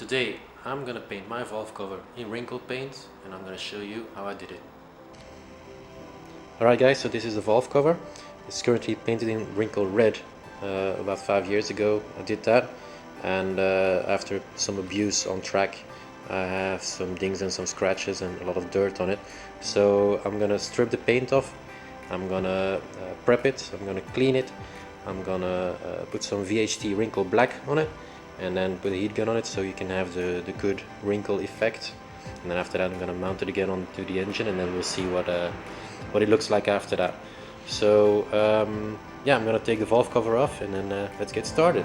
Today I'm gonna paint my valve cover in wrinkle paint and I'm gonna show you how I did it. Alright guys, so this is the valve cover. It's currently painted in wrinkle red. About 5 years ago I did that, and after some abuse on track I have some dings and some scratches and a lot of dirt on it. So I'm gonna strip the paint off, I'm gonna prep it, I'm gonna clean it, I'm gonna put some VHT wrinkle black on it and then put a heat gun on it so you can have the good wrinkle effect. And then after that I'm gonna mount it again onto the engine and then we'll see what it looks like after that. So yeah, I'm gonna take the valve cover off and then let's get started.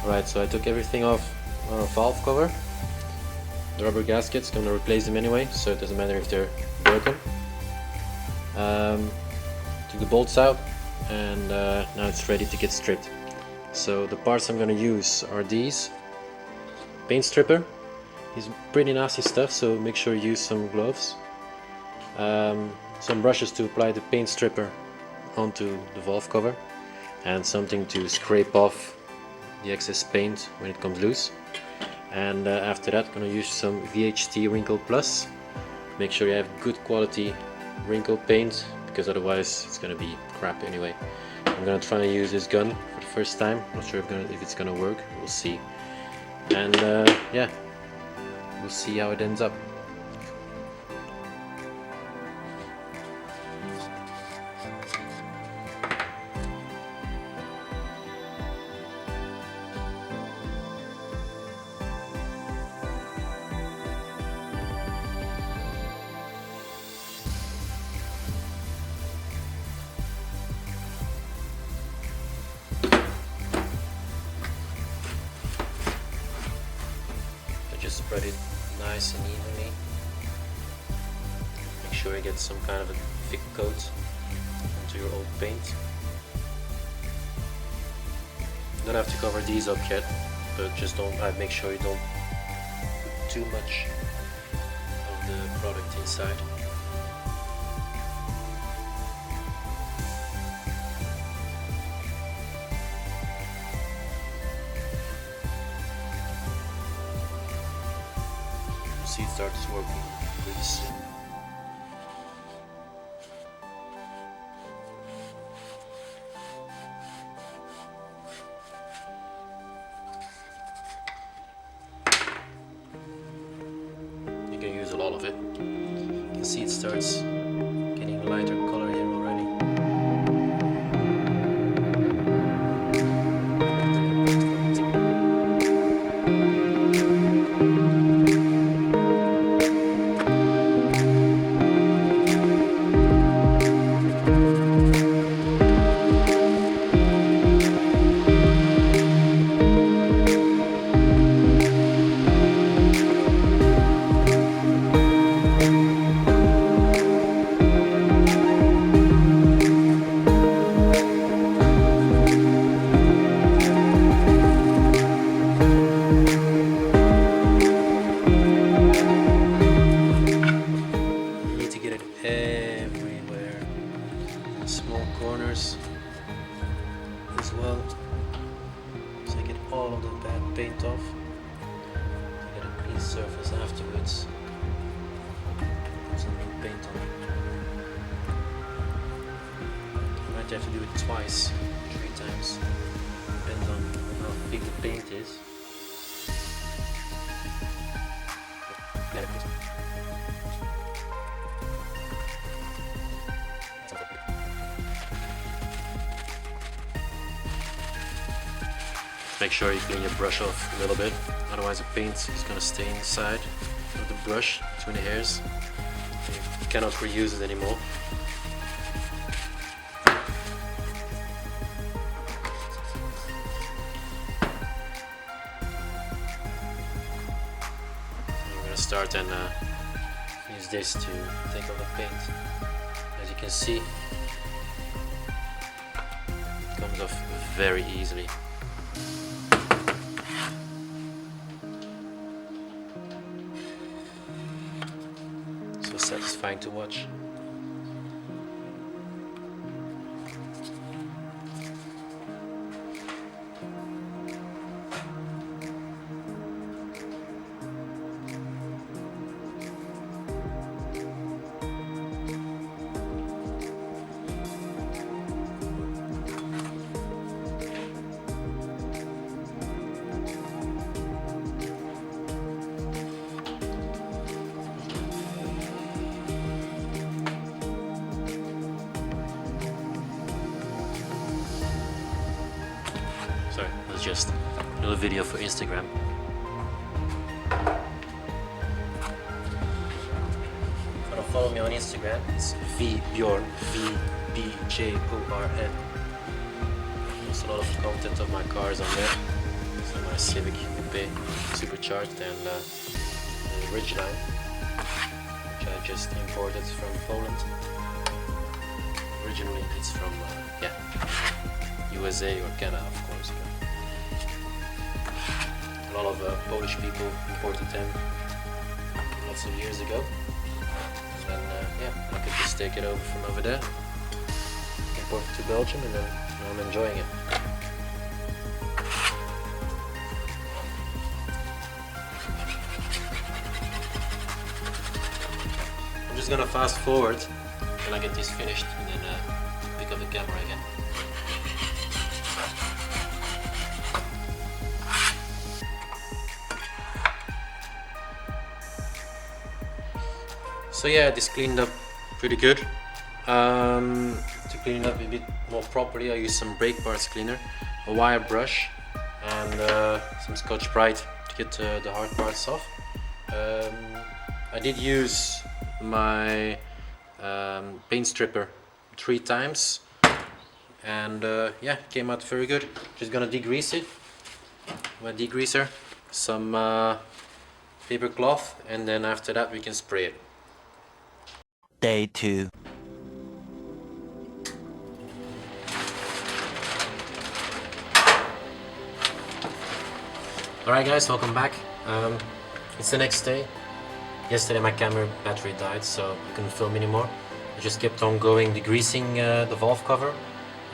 Right, so I took everything off valve cover. The rubber gaskets, gonna replace them anyway, so it doesn't matter if they're broken. Took the bolts out and now it's ready to get stripped. So the parts I'm gonna use are these. Paint stripper. It's pretty nasty stuff, so make sure you use some gloves. Some brushes to apply the paint stripper onto the valve cover, and something to scrape off the excess paint when it comes loose. And after that, gonna use some VHT Wrinkle Plus. Make sure you have good quality wrinkle paint, because otherwise it's gonna be crap anyway. I'm gonna try and use this gun for the first time. Not sure if it's gonna work. We'll see. And yeah, we'll see how it ends up. Just spread it nice and evenly. Make sure you get some kind of a thick coat onto your old paint. You don't have to cover these up yet, but just don't. Make sure you don't put too much of the product inside. See, it starts working pretty soon. You can use a lot of it. You can see it starts getting a lighter color here already. Everywhere, small corners as well, so I get all of the bad paint off. I get a clean surface afterwards. Put some new paint on it. You might have to do it twice, 3 times, depends on how big the paint is. Make sure you clean your brush off a little bit, otherwise the paint is going to stay inside of the brush between the hairs. You cannot reuse it anymore. I'm gonna start and use this to take off the paint. As you can see, it comes off very easily. So satisfying to watch. Sorry, it was just a little video for Instagram. If you want to follow me on Instagram, it's vbjorn, VBJORN. There's a lot of content of my cars on there. So my Civic Coupe, Supercharged, and the Ridgeline, which I just imported from Poland. Originally it's from USA or Canada, of course. A lot of Polish people imported them lots of years ago. And I could just take it over from over there, import it to Belgium, and then I'm enjoying it. I'm just gonna fast forward till I get this finished and then pick up the camera again. So yeah, this cleaned up pretty good. To clean it up a bit more properly, I used some brake parts cleaner, a wire brush, and some Scotch-Brite to get the hard parts off. I did use my paint stripper 3 times, and yeah, it came out very good. Just gonna degrease it with a degreaser, some paper cloth, and then after that we can spray it. Day 2. Alright guys, welcome back. It's the next day. Yesterday my camera battery died, so I couldn't film anymore. I just kept on going degreasing the valve cover.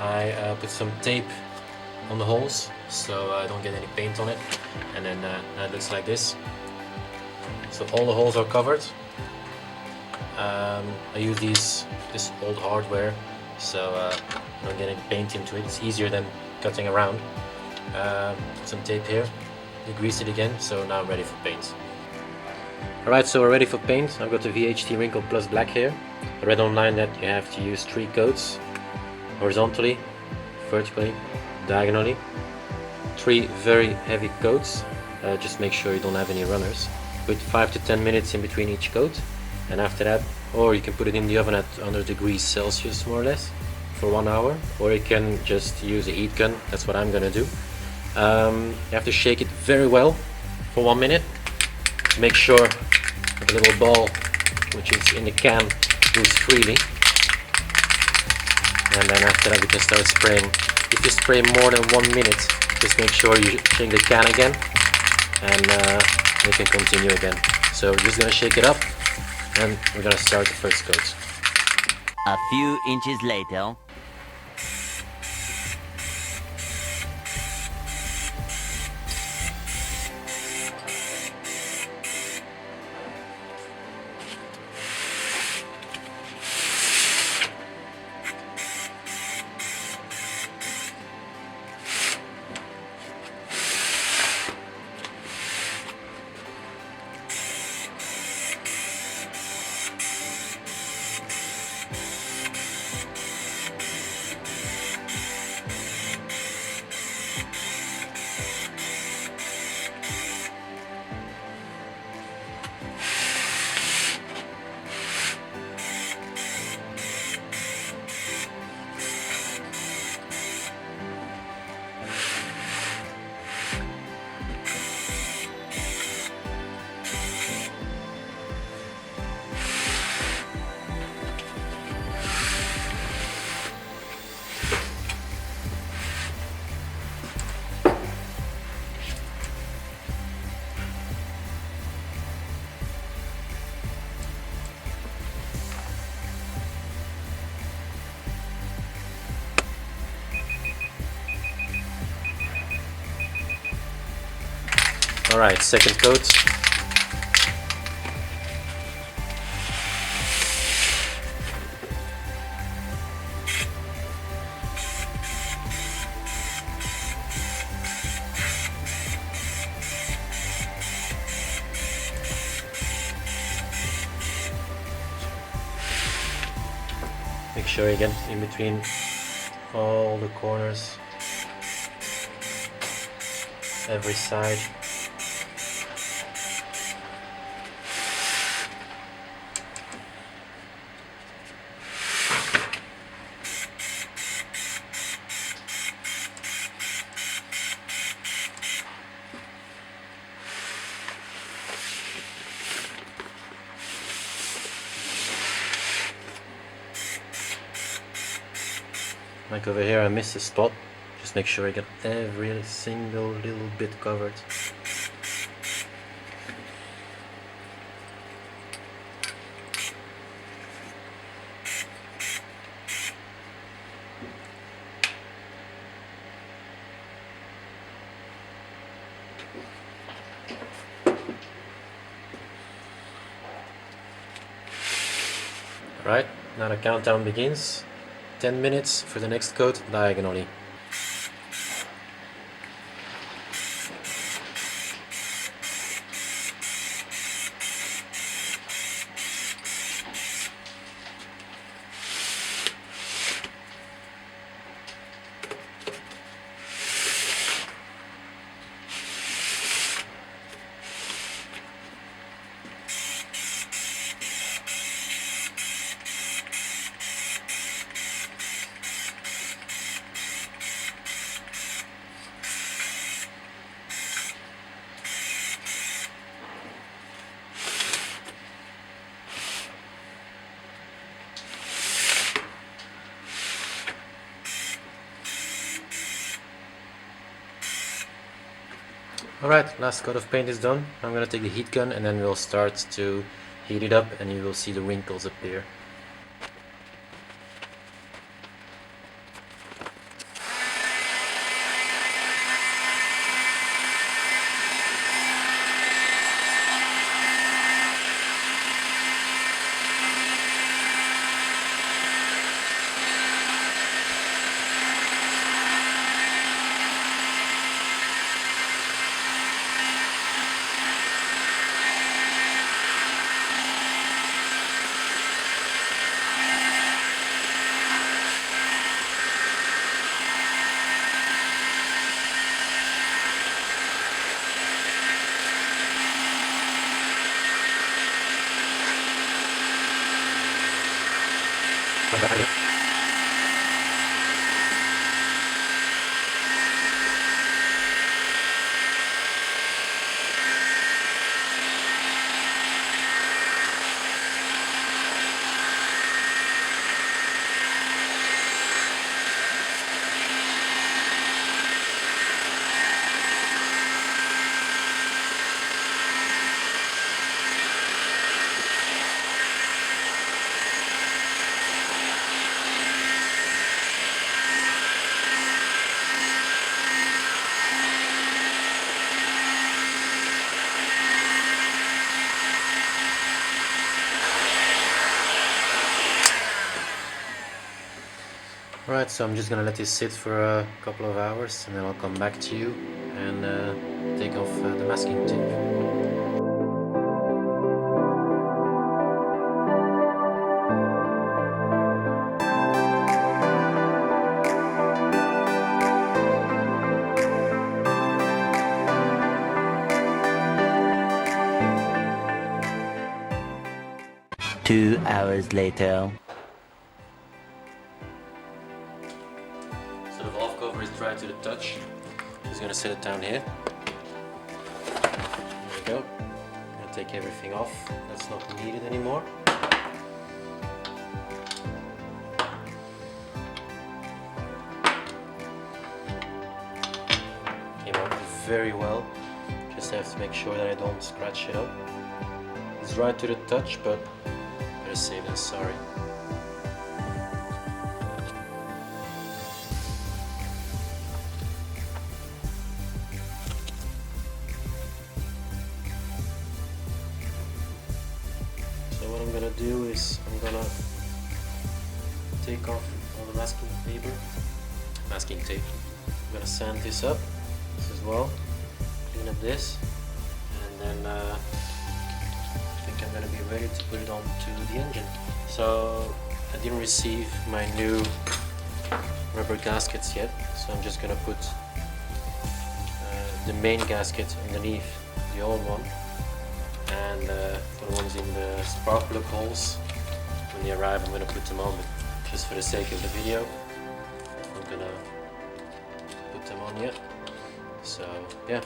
I put some tape on the holes so I don't get any paint on it, and then it looks like this. So all the holes are covered. I use this old hardware, so I don't get any paint into it. It's easier than cutting around. Put some tape here, degrease it again, so now I'm ready for paint. Alright, so we're ready for paint. I've got the VHT Wrinkle Plus Black here. I read online that you have to use 3 coats, horizontally, vertically, diagonally. 3 very heavy coats. Just make sure you don't have any runners. Put 5 to 10 minutes in between each coat. And after that, or you can put it in the oven at 100 degrees Celsius more or less for 1 hour, or you can just use a heat gun. That's what I'm gonna do. You have to shake it very well for 1 minute. Make sure that the little ball which is in the can moves freely. And then after that we can start spraying. If you spray more than 1 minute, just make sure you shake the can again, and you can continue again. So we're just gonna shake it up, and we're gonna start the first coat. A few inches later. Alright, second coat. Make sure you get in between all the corners, every side. Like over here I missed a spot, just make sure I get every single little bit covered. Alright, now the countdown begins. 10 minutes for the next coat diagonally. Alright, last coat of paint is done. I'm gonna take the heat gun and then we'll start to heat it up and you will see the wrinkles appear. Alright, so I'm just gonna let this sit for a couple of hours and then I'll come back to you and take off the masking tape. Two hours later. So the valve cover is dry to the touch. Just gonna set it down here. There we go. I'm gonna take everything off. That's not needed anymore. Came out very well. Just have to make sure that I don't scratch it up. It's dry to the touch, but better safe than sorry. gonna do is I'm gonna take off all the masking tape. I'm gonna sand this up as well, clean up this, and then I think I'm gonna be ready to put it onto the engine. So I didn't receive my new rubber gaskets yet, so I'm just gonna put the main gasket underneath the old one, and for the ones in the spark plug holes, when they arrive I'm gonna put them on, but just for the sake of the video I'm gonna put them on yet. So yeah.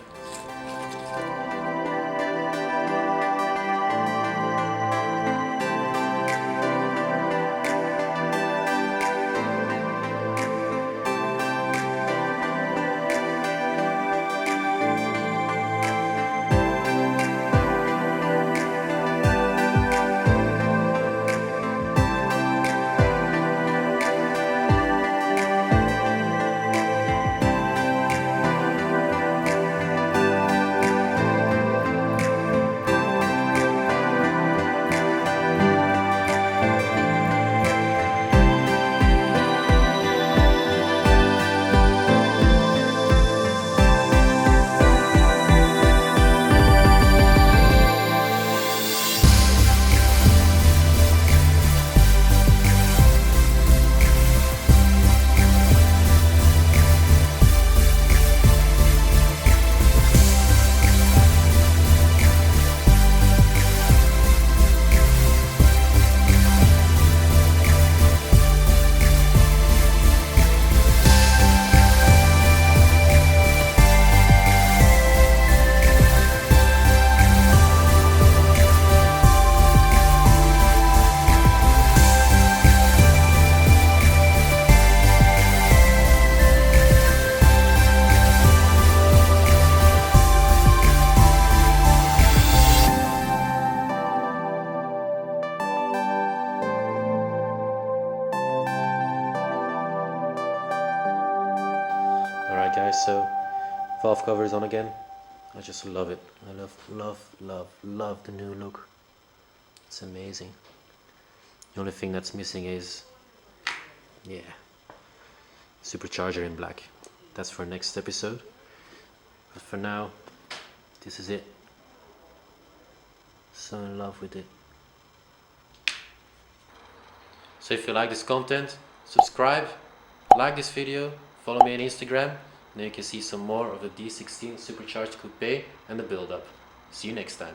Alright guys, so valve cover is on again. I just love it. I love the new look. It's amazing. The only thing that's missing is, yeah, Supercharger in black. That's for next episode. But for now, this is it. So in love with it. So if you like this content, subscribe, like this video, follow me on Instagram, and then you can see some more of the D16 Supercharged Coupe and the build up. See you next time.